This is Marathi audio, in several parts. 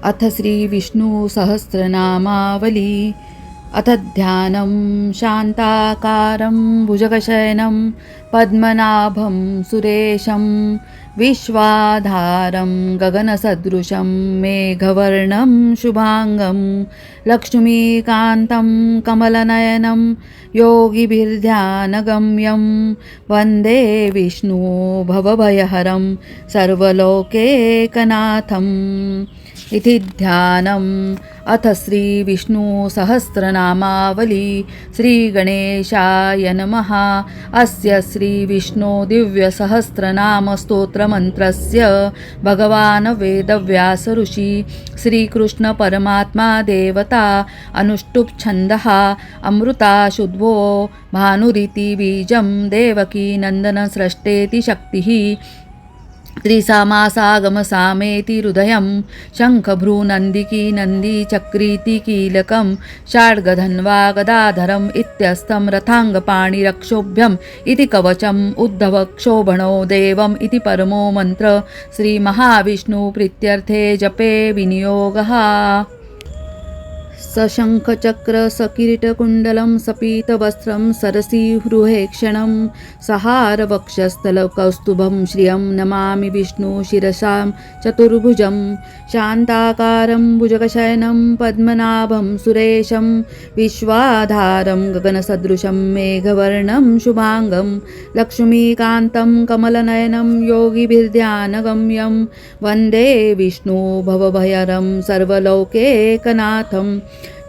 अथ श्रीविष्णुसहस्रनामावली। अथ ध्यानं शान्ताकारं भुजगशयनं पद्मनाभं सुरेशं विश्वाधारं गगनसदृशं मेघवर्णं शुभांगं लक्ष्मीकान्तं कमलनयनं योगिभिर्ध्यानगम्यं वन्दे विष्णु भवभयहरं सर्वलोकैकनाथम् इति ध्यानम्। अथ श्रीविष्णुसहस्रनामावली। श्रीगणेशाय नमः। अस्य श्रीविष्णु दिव्यसहस्रनामस्तोत्रमन्त्रस्य भगवान् वेदव्यास ऋषि श्रीकृष्णपरमात्मा देवता अनुष्टुप् छन्दः अमृता शुद्भो भानुरिति बीजं देवकी नन्दनसृष्टेति शक्तिः त्रिसामासागमसामेति हृदयं शङ्खभ्रूनन्दिकी नन्दिचक्रीति कीलकं षाड्गधन्वा गदाधरम् इत्यस्तं रथाङ्गपाणिरक्षोभ्यम् इति कवचम् उद्धवक्षोभणो देवम् इति परमो मन्त्र श्रीमहाविष्णुप्रीत्यर्थे जपे विनियोगः। सशङ्खचक्र सकिरीटकुण्डलं सपीतवस्त्रं सरसीहृहेक्षणं सहारवक्षस्थलकौस्तुभं श्रियं नमामि विष्णु शिरसां चतुर्भुजं शान्ताकारं भुजगशयनं पद्मनाभं सुरेशं विश्वाधारं गगनसदृशं मेघवर्णं शुभांगं लक्ष्मीकान्तं कमलनयनं योगिभिर्ध्यानगम्यं वन्दे विष्णु भवभयहरं सर्वलोकैकनाथम्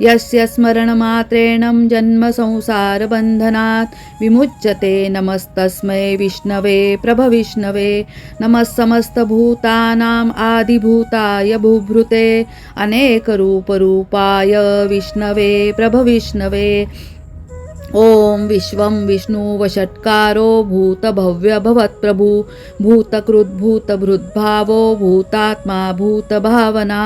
यस्य स्मरणमात्रेण जन्मसंसारबन्धनात् विमुच्यते। नमस्तस्मै विष्णवे प्रभविष्णवे नमः समस्तभूतानाम् आदिभूताय भूभृते अनेकरूपरूपाय विष्णवे प्रभविष्णवे। ओम विश्वं विष्णुवषट्कारो भूतभव्य भवत्प्रभु भूतकृद्भूतभृद्भावो भूतात्मा भूतभावना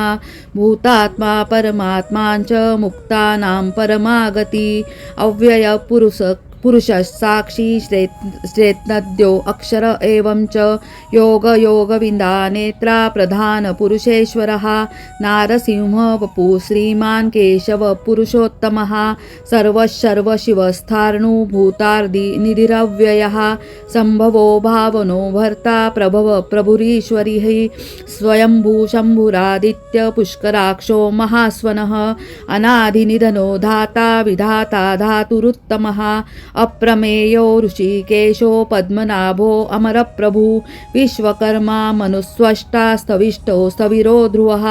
भूतात्मा परमात्मा च मुक्तानां परमागति पुरुषः साक्षी श्रेत्नद्यो अक्षर एवं च योगविन्दा नेत्रा प्रधान पुरुषेश्वरः नारसिंह वपु श्रीमान् केशव पुरुषोत्तमः सर्वशिवस्थार्णुभूतार्दि निधिरव्ययः सम्भवो भावनो भर्ता प्रभव प्रभुरीश्वरिः स्वयंभू शम्भुरादित्य पुष्कराक्षो महास्वनः अनादिनिधनो धाता विधाता धातुरुत्तमः अप्रमेयो ऋषिकेशो पद्मनाभो अमरप्रभु विश्वकर्मा मनुस्वष्टा स्तविष्टो स्थविरो ध्रुवः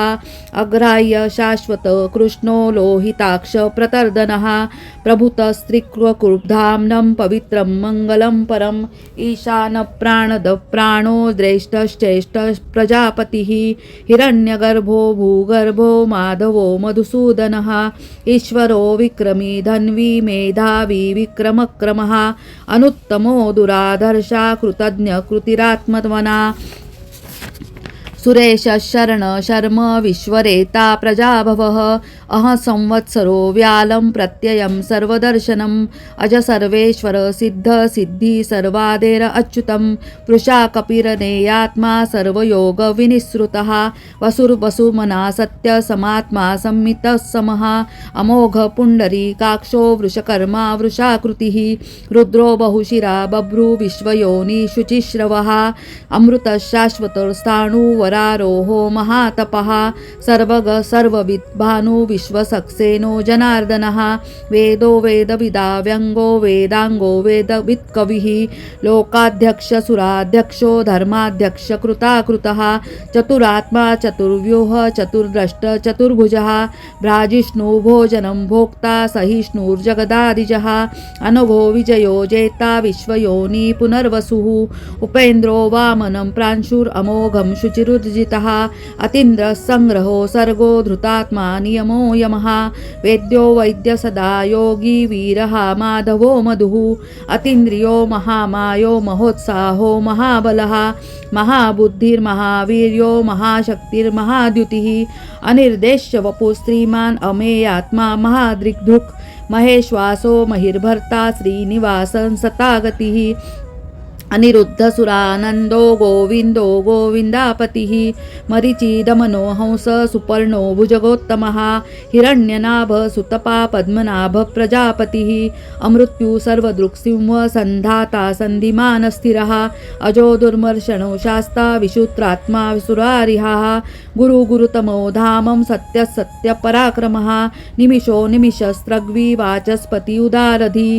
अग्राह्य शाश्वत कृष्णो लोहिताक्ष प्रतर्दनः प्रभुतस्त्रिक्वकुर्धाम्नं पवित्रं मङ्गलं परम् ईशान प्राणद प्राणो ज्येष्ठश्चेष्ठ प्रजापतिः हिरण्यगर्भो भूगर्भो माधवो मधुसूदनः ईश्वरो विक्रमी धन्वी मेधावी विक्रमक्रमः अनुत्तमो दुराधर्षा कृतज्ञ कृतिरात्मवना सुरेश शरण शर्म विश्वरेता प्रजाभवः अह संवत्सरो व्यालं प्रत्ययं सर्वदर्शनम् अज सर्वेश्वर सिद्ध सिद्धि सर्वादेर अच्युतं पृषा कपिरनेयात्मा सर्वयोग विनिसृतः वसुर्वसुमना सत्य समात्मा संमितः समः अमोघ पुण्डरीकाक्षो वृषकर्मा वृषाकृतिः रुद्रो बहुशिरा बभ्रु विश्वयोनि शुचिश्रवः अमृत शाश्वतस्थाणु वरारोहो महातपः सर्वग सर्वविद् भानु विश्वसक्सेनो जनार्दनः वेदो वेदविदा व्यङ्गो वेदाङ्गो वेदवित्कविः लोकाध्यक्ष सुराध्यक्षो धर्माध्यक्ष कृताकृतः चतुरात्मा चतुर्व्यूह चतुर्द्रष्ट चतुर्भुजः भ्राजिष्णु भोजनं भोक्ता सहिष्णुर्जगदादिजः अनघो विजयो जेता विश्वयोनि पुनर्वसुः उपेन्द्रो वामनं प्रांशुरमोघं शुचिरुज्जितः अतीन्द्रः संग्रहो सर्गो धृतात्मा नियमो यमः वेद्यो वैद्य सदा योगी वीरः माधवो मधुः अतीन्द्रियो महामायो महोत्साहो महाबलः महाबुद्धिर्महावीर्यो महाशक्तिर्महाद्युतिः अनिर्देश्य वपु श्रीमान् अमेयात्मा महादृग्धृक् महेश्वासो महिर्भर्ता श्रीनिवासं सतागतिः अनिरुद्धसुरानन्दो गोविन्दो गोविन्दापतिः मरीचिदमनो हंस सुपर्णो भुजगोत्तमः हिरण्यनाभ सुतपा पद्मनाभ प्रजापतिः अमृत्यु सर्वदृक्सिंह सन्धाता सन्धिमान् स्थिरः अजो दुर्मर्शनो शास्ता विशुत्रात्मा सुरारिहाः गुरुतमो धामं सत्यपराक्रमः निमिषो निमिषस्त्रग्वी वाचस्पति उदारधी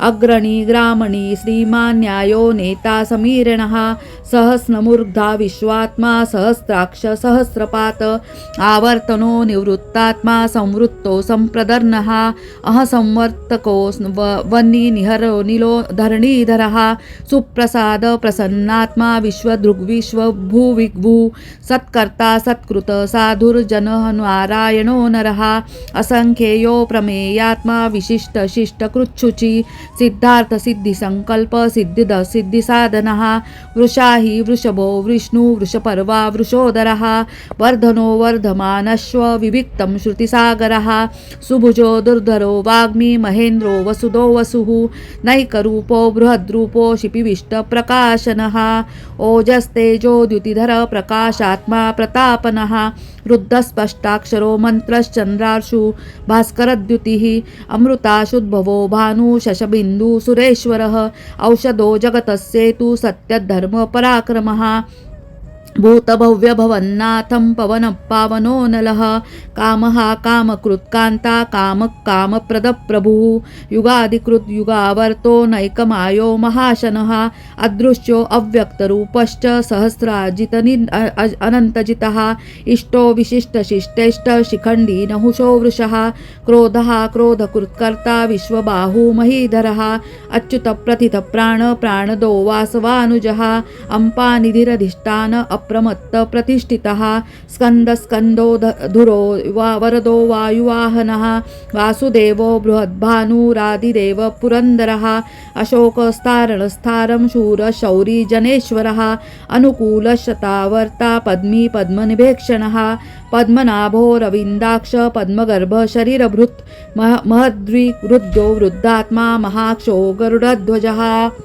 अग्रणी ग्रामणी श्रीमान् न्यायो नेता समीरणः सहस्रमूर्धा विश्वात्मा सहस्राक्ष सहस्रपात आवर्तनो निवृत्तात्मा संवृत्तो संप्रदर्नः अहसंवर्तको वह्नि निहरो नीलो धरणीधरः सुप्रसाद प्रसन्नात्मा विश्वदृग्विश्वभुविभु सत्कर्ता सत्कृत साधुर्जनः नारायणो नरः असंख्येयो प्रमेयात्मा विशिष्ट शिष्टकृच्छुचि सिद्धार्थ सिद्धि संकल्प सिद्धि साधनः वृषाहि वृषभो विष्णु वृषपर्वा वृषोदरः वर्धनो वर्धमानश्व विविक्तं श्रुतिसागरः सुभुजो दुर्धरो वाग्मी महेन्द्रो वसुदो वसुः नैकरूपो बृहद्रूपो शिपिविष्टप्रकाशनः ओजस्तेजो द्युतिधर प्रकाशात्मा प्रतापनः रुद्धस्पष्टाक्षरो मन्त्रश्चन्द्रार्षु भास्करद्युतिः अमृताशुद्भवो भानु शशबिन्दु सुरेश्वरः औषधो जगतस्येतु सत्यधर्मपराक्रमः भूतभव्यभवन्नाथं पवनः पावनो नलः कामः कामकृत्कान्ता कामप्रदप्रभुः युगादिकृत् युगावर्तो नैकमायो महाशनः अदृश्यो अव्यक्तरूपश्च सहस्राजितः इष्टो विशिष्टशिष्टेष्ट शिखण्डी नहुषो वृषः क्रोधः क्रोधकृत्कर्ता विश्वबाहु महीधरः अच्युतप्रथितप्राण प्राणदो वासवानुजः अम्पानिधिरधिष्ठान अप्रमत्त प्रतिष्ठितः स्कन्दो धुरो वरदो वायुवाहनः वासुदेवो बृहद्भानुरादिदेव पुरन्दरः अशोकस्तारणस्थारं शूर शौरी जनेश्वरः अनुकूलशतावर्ता पद्मी पद्मनिभेक्षणः पद्मनाभो रविन्दाक्ष पद्मगर्भ शरीरभृत् महद्विवृद्धो वृद्धात्मा महाक्षो गरुडध्वजः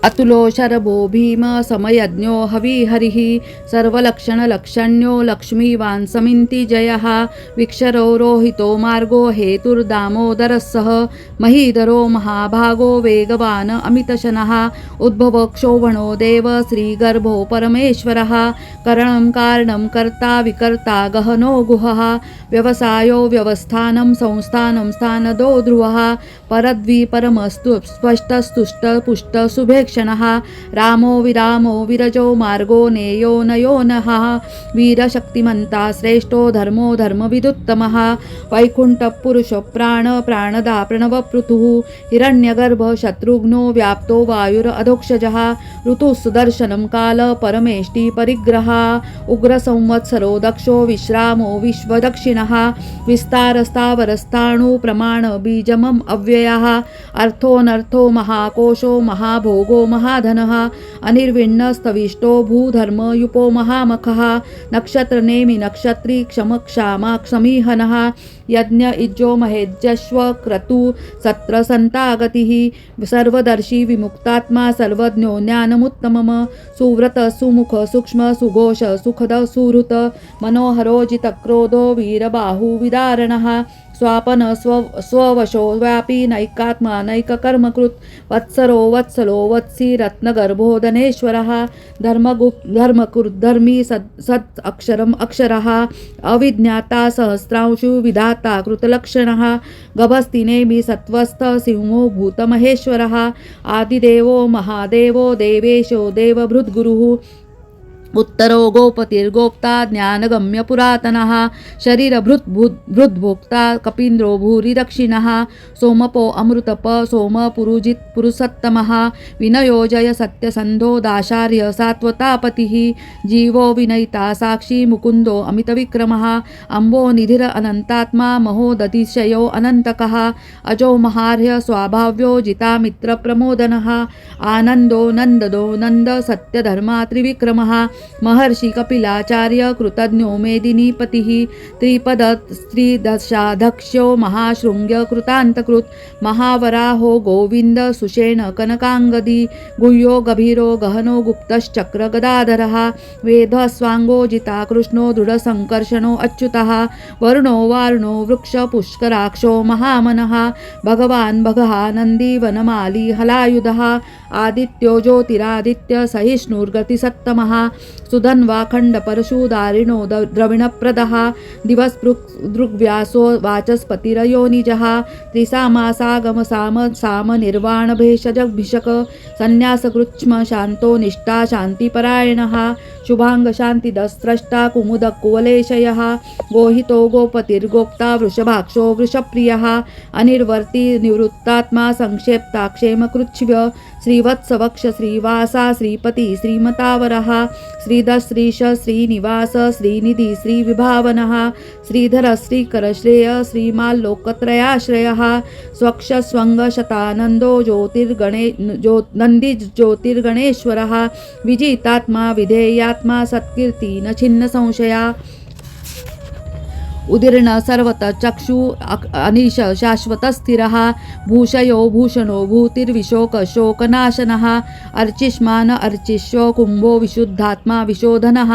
अतुलो शरभो भीम समयज्ञो हविहरिः सर्वलक्षणलक्षण्यो लक्ष्मीवान् समिन्ति जयः विक्षरो रोहितो मार्गो हेतुर्दामोदरः महीधरो महाभागो वेगवान् अमितशनः उद्भवो क्षोभणो देव श्रीगर्भो परमेश्वरः करणं कारणं कर्ता विकर्ता गहनो गुहः व्यवसायो व्यवस्थानं संस्थानं स्थानदो ध्रुवः परद्वि परमस्तु स्पष्टस्तुष्ट पुष्ट सुभेक्षणः रामो विरामो विरजो मार्गो नेयो नयो नः वीरशक्तिमन्ता श्रेष्ठो धर्मो धर्मविदुत्तमः वैकुण्ठपुरुष प्राण प्राणदा प्रणवपृथुः हिरण्यगर्भ शत्रुघ्नो व्याप्तो वायुरधोक्षजः ऋतुः सुदर्शनं काल परमेष्टि परिग्रह उग्रसंवत्सरो दक्षो विश्रामो विश्वदक्षिणः विस्तारस्तावरस्थाणु प्रमाण बीजमम् अव्ययः अर्थोऽनर्थो महाकोशो महाभोगो महाधनः अनिर्विण्णस्तविष्टो भूधर्मयुपो महामखः नक्षत्रनेमि नक्षत्री क्षमक्षामा क्षमीहनः यज्ञ इज्जो महेज्जश्व क्रतु सत्र संतागतिः सर्वदर्शी विमुक्तात्मा सर्वज्ञो ज्ञानमुत्तमम् सुव्रत सुमुख सूक्ष्म सुघोष सुखद सुहृत मनोहरो जितक्रोधो वीरबाहु विदारणः स्वापन स्ववशो व्यापी नैकात्मा नैककर्मकृत् वत्सरो वत्सलो वत्सी रत्नगर्भो धनेश्वरः धर्मकृद्धर्मी सत् अक्षरम् अक्षरः अविज्ञाता सहस्रांशु विधाता कृतलक्षणः गभस्तिनेमि सत्त्वस्थ सिंहो भूतमहेश्वरः आदिदेवो महादेवो देवेशो देवभृद्गुरुः उत्तरो गोपतिर्गोप्ता ज्ञानगम्य पुरातनः शरीरभृद्भोक्ता कपीन्द्रो भूरि दक्षिणः सोमपो अमृतप सोम पुरुजित् पुरुषोत्तमः विनयो जय सत्यसन्धो दाशार्य सात्वतापतिः जीवो विनयिता साक्षी मुकुन्दो अमितविक्रमः अम्बो निधिर अनन्तात्मा महोदतिशयो अनन्तकः अजो महार्य स्वाभाव्यो जितामित्र प्रमोदनः आनन्दो नन्ददो नन्द सत्यधर्मा त्रिविक्रमः महर्षि कपिलाचार्य कृतज्ञो मेदिनीपतिः त्रिपदस्त्रिदशाध्यक्षो महाशृंग्य कृतान्तकृत महावराहो गोविंद सुषेण कनकांगदी गुह्यो गभीरो गहनो गुप्तश्चक्र गदाधरः वेदस्वांगो जिता कृष्णो दृढसंकर्षणो अच्युतः वरुणो वारुणो वृक्ष पुष्कराक्षो महामनः भगवान् भगः नन्दी वनमाली हलायुधः आदित्यो ज्योतिरादित्य सहिष्णुर्गतिसत्तमः सुधन्वा खण्डपरशुदारिणो द्रविणप्रदः दिवस्पृग्व्यासो वाचस्पतिरयोनिजः त्रिसामासागमसाम निर्वाणभेषजभिषक संन्यासकृच्छ्म शान्तो निष्ठा शान्तिपरायणः शुभाङ्गशान्तिदस्त्रष्टा कुमुदकुवलेशयः गोहितो गोपतिर्गोप्ता वृषभाक्षो वृषप्रियः अनिर्वर्ति निवृत्तात्मा संक्षेप्ताक्षेमकृच्छ्य श्रीवत्सवक्ष श्रीवासा श्रीपति श्रीमतावरः श्रीधश्रीश श्रीनिवास श्रीनिधि श्रीविभावनः श्रीधर श्रीकर श्रेय श्रीमाल्लोकत्रयाश्रयः स्वक्ष स्वंग शतानन्दो नन्दी ज्योतिर्गणेश्वरः विजितात्मा विधेयात्मा सत्कीर्ति न छिन्न संशया उदीर्ण सर्वत चक्षु अनिश शाश्वत स्थिरः भूषयो भूषणो भूतिर्विशोक शोकनाशनः अर्चिष्मान अर्चिष्यो कुम्भो विशुद्धात्मा विशोधनः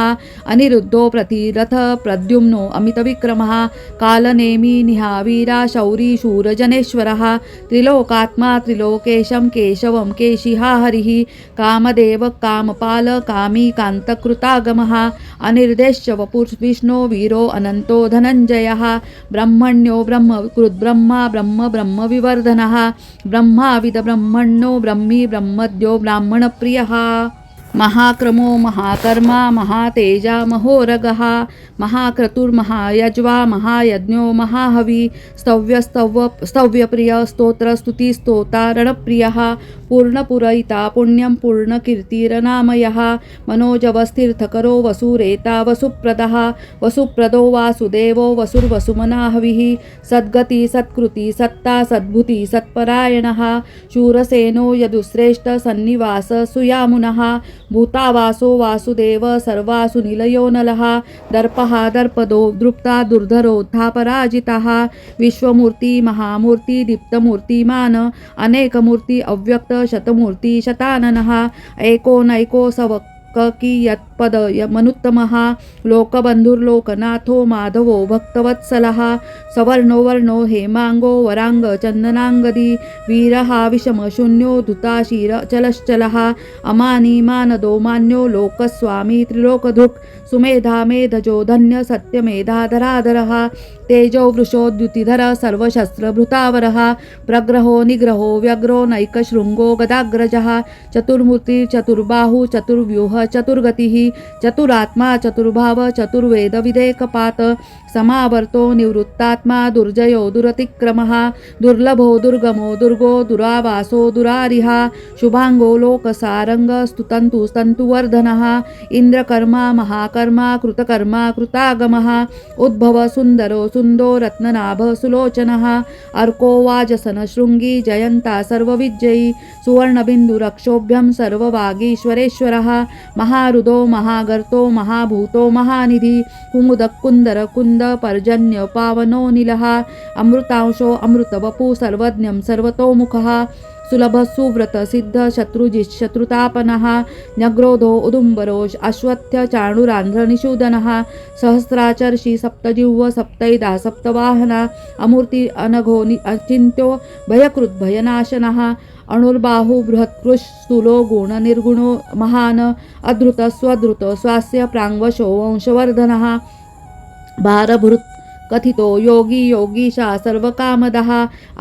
अनिरुद्धो प्रतिरथ प्रद्युम्नो अमितविक्रमः कालनेमि निहावीरा शौरी शूरजनेश्वरः त्रिलोकात्मा त्रिलोकेशं केशवं केशिहा हरिः कामदेव कामपाल कामी कान्तकृतागमः अनिर्देश्य वपुर्विष्णो वीरो अनन्तो धनञ्जयः ब्रह्मण्यो ब्रह्मकृद्ब्रह्मा ब्रह्म विवर्धनः ब्रह्माविद ब्रह्मण्यो ब्रह्मी ब्रह्मद्यो ब्राह्मणप्रियः महाक्रमो महाकर्मा महातेजा महोरगः महाक्रतुर्महायज्वा महायज्ञो महाहवि स्तव्यप्रिय स्तोत्रस्तुतिस्तोतारणप्रियः पूर्णपुरयिता पुण्यं पूर्णकीर्तिरनामयः मनोजवस्थिर्थकरो वसुरेता वसुप्रदः वसुप्रदो वासुदेवो वसुर्वसुमनाहविः सद्गति सत्कृति सत्ता सद्भुति सत्परायणः शूरसेनो यदुश्रेष्ठ सन्निवास सुयामुनः भूतावासो वासुदेव सर्वासु निलयो नलः दर्पः दर्पदो दृप्ता दुर्धरोद्धापराजितः विश्वमूर्ति महामूर्ति दीप्तमूर्तिमान् अनेकमूर्ति अव्यक्त शतमूर्ति शताननः एकोनैको कियत्पद मनुत्तमः लोकबन्धुर्लोकनाथो माधवो भक्तवत्सलः सवर्णो वर्णो हेमांगो वरांग चन्दनांगदी वीरः विषमशून्यो धुताशीरचलश्चलः अमानी मानदो मान्यो लोकस्वामी त्रिलोकधृक् सुमेधा मेधजो धन्य सत्यमेधाधराधरः तेजो वृषोद्युतिधर सर्वशस्त्रभृतावरः प्रग्रहो निग्रहो व्यग्रो नैकशृङ्गो गदाग्रजः चतुर्मूर्ति चतुर्बाहु चतुर्व्यूह चतुर्गतिः चतुरात्मा चतुर्भाव चतुर्वेद विदेकपात समावर्तो निवृत्तात्मा दुर्जयो दुरतिक्रमः दुर्लभो दुर्गमो दुर्गो दुरावासो दुरारिः शुभांगो लोकसारंग स्तुतन्तु स्तन्तुवर्धनः इंद्रकर्मा महाकर्मा कृतकर्मा कृतागमः उद्भव सुंदरो सुन्दो रत्ननाभ सुलोचनः अर्को वाजसन शृंगी जयंता सर्वविजयी सुवर्णबिन्दुरक्षोभ्यं सर्ववागीश्वरेश्वरः महारुदो महागर्तो महाभूतो महानिधि कुमुदकुन्दर कुन्द पर्जन्य पावनो नीलः अमृतांशो अमृतवपु सर्वज्ञं सर्वतोमुखः सुलभ सुव्रत सिद्ध शत्रुतापनः न्यग्रोधो उदुम्बरो अश्वत्थ चाणुरान्ध्र निषूदनः सहस्राचर्षि सप्तजिह्व सप्तैदा सप्तवाहना अमूर्ति अनघो अचिन्त्यो भयकृत् भयनाशनः अणुर्बाहु बृहत्कृश स्थूलो गुण निर्गुणो महान अधृत स्वधृत स्वास्य प्राङ्वशो वंशवर्धनः भारभृत् कथितो योगी योगीशा सर्वकामदः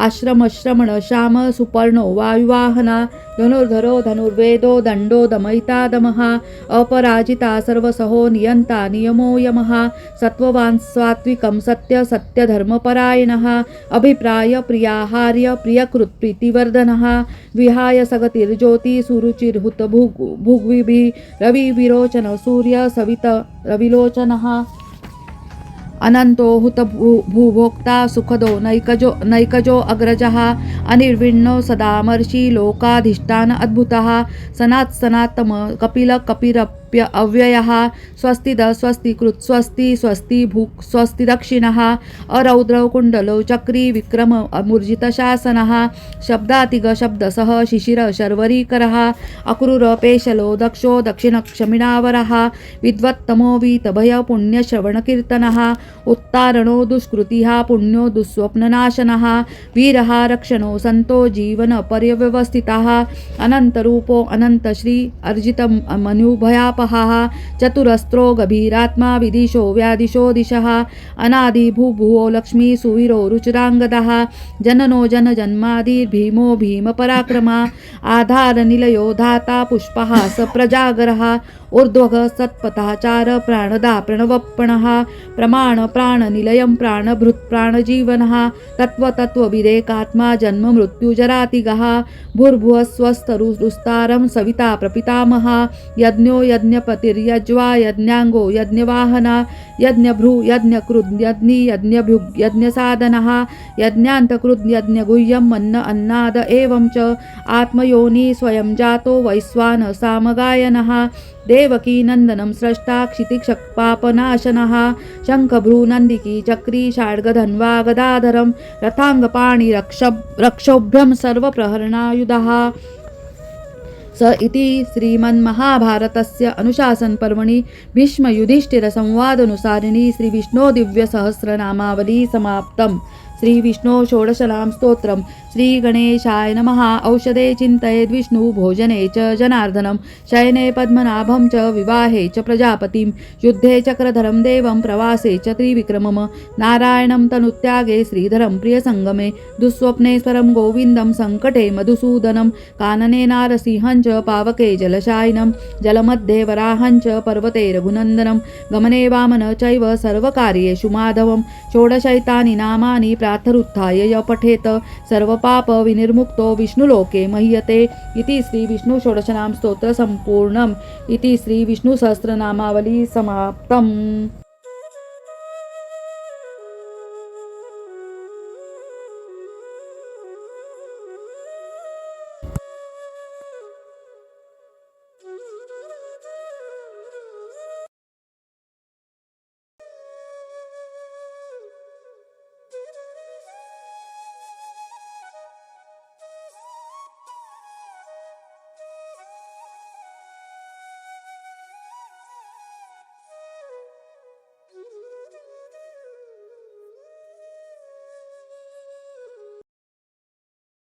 आश्रमश्रमण श्याम सुपर्णो वायुवाहना धनुर्धरो धनुर्वेदो दण्डो दमयिता दमः अपराजिता सर्वसहो नियन्ता नियमो यमः सत्त्ववान् सात्विकं सत्यधर्मपरायणः अभिप्राय प्रियाहार्य प्रियकृत् प्रीतिवर्धनः विहाय सगतिर्ज्योति सुरुचिर्हुत भुग्विभिः रविविरोचन सूर्य सवित रविलोचनः अनंतो हुत भूभोक्ता सुखदो नैकजो अग्रजः अनिर्विण्णो सदामर्षि लोकाधिष्ठान अद्भुतः सनात्सनात्तम कपिल कपिरप्य स्वस्त्यप्य अव्ययः स्वस्ति द स्वस्ति कृत् स्वस्ति स्वस्ति भूक् स्वस्ति दक्षिणः अरौद्रौ कुण्डलौ चक्री विक्रम अमूर्जितशासनः शब्दातिग शब्दसः शिशिर शर्वरीकरः अक्रूर पेशलो दक्षो दक्षिणक्षमिणावरः विद्वत्तमो वीतभय पुण्यश्रवणकीर्तनः उत्तारणो दुष्कृतिः पुण्यो दुःस्वप्ननाशनः वीरः रक्षणो सन्तो जीवन पर्यव्यवस्थितः अनन्तरूपो अनन्तश्री अर्जितं मनुभयापहः चतुरस्त्रो गभीरात्मा विदिशो व्यादिशो दिशः अनादिभूभुवो लक्ष्मी सुवीरो रुचिराङ्गदः जननो जनजन्मादिर्भीमो भीमपराक्रमा आधारनिलयो धाता पुष्पः स प्रजागरः ऊर्ध्वगः सत्पथाचार प्राणदा प्रणवप्पणः प्रमाण प्राणनिलयं प्राणभृत् प्राणजीवनः तत्त्वविदेकात्मा जन्म मृत्युजरातिगः भूर्भुवः स्वस्तरुस्तारं सविता प्रपितामह यज्ञो यज्ञपतिर्यज्वा यज्ञाङ्गो यज्ञवाहन यज्ञभ्रू यज्ञकृद् यज्ञी यज्ञभुग् यज्ञसाधनः यज्ञान्तकृद् यज्ञगुह्यं मन्न अन्नाद एवं च आत्मयोनि स्वयं जातो वैश्वान सामगायनः देवकी नंदनं स्रष्टा क्षितिक्षपापनाशनः शङ्खभ्रूनन्दिकी चक्री षाड्गधन्वा गदाधरं रथाङ्गपाणि रक्षोभ्यं सर्वप्रहरणायुधः स इति श्रीमन्महाभारतस्य अनुशासनपर्वणि भीष्मयुधिष्ठिरसंवादानुसारिणी श्रीविष्णोदिव्यसहस्रनामावली समाप्तम्। श्रीविष्णो षोडशनाम स्तोत्रम्। श्रीगणेशाय नमः। औषधे चिन्तयेद् विष्णु भोजने च जनार्दनं शयने पद्मनाभं च विवाहे च प्रजापतिं युद्धे चक्रधरं देवं प्रवासे च त्रिविक्रमम् नारायणं तनुत्यागे श्रीधरं प्रियसङ्गमे दुःस्वप्नेश्वरं गोविन्दं सङ्कटे मधुसूदनं कानने नारसिंहं च पावके जलशायिनं जलमध्ये वराहं च पर्वते रघुनन्दनं गमने वामन चैव सर्वकार्येषु माधवं षोडशैतानि नामानि प्रातरुत्थाय य पठेत सर्वपाप विनिर्मुक्तो विष्णुलोके मह्यते। इति श्री विष्णु षोडशनाम स्तोत्र संपूर्णम्। इति श्री विष्णु सहस्रनामावली समाप्तम्।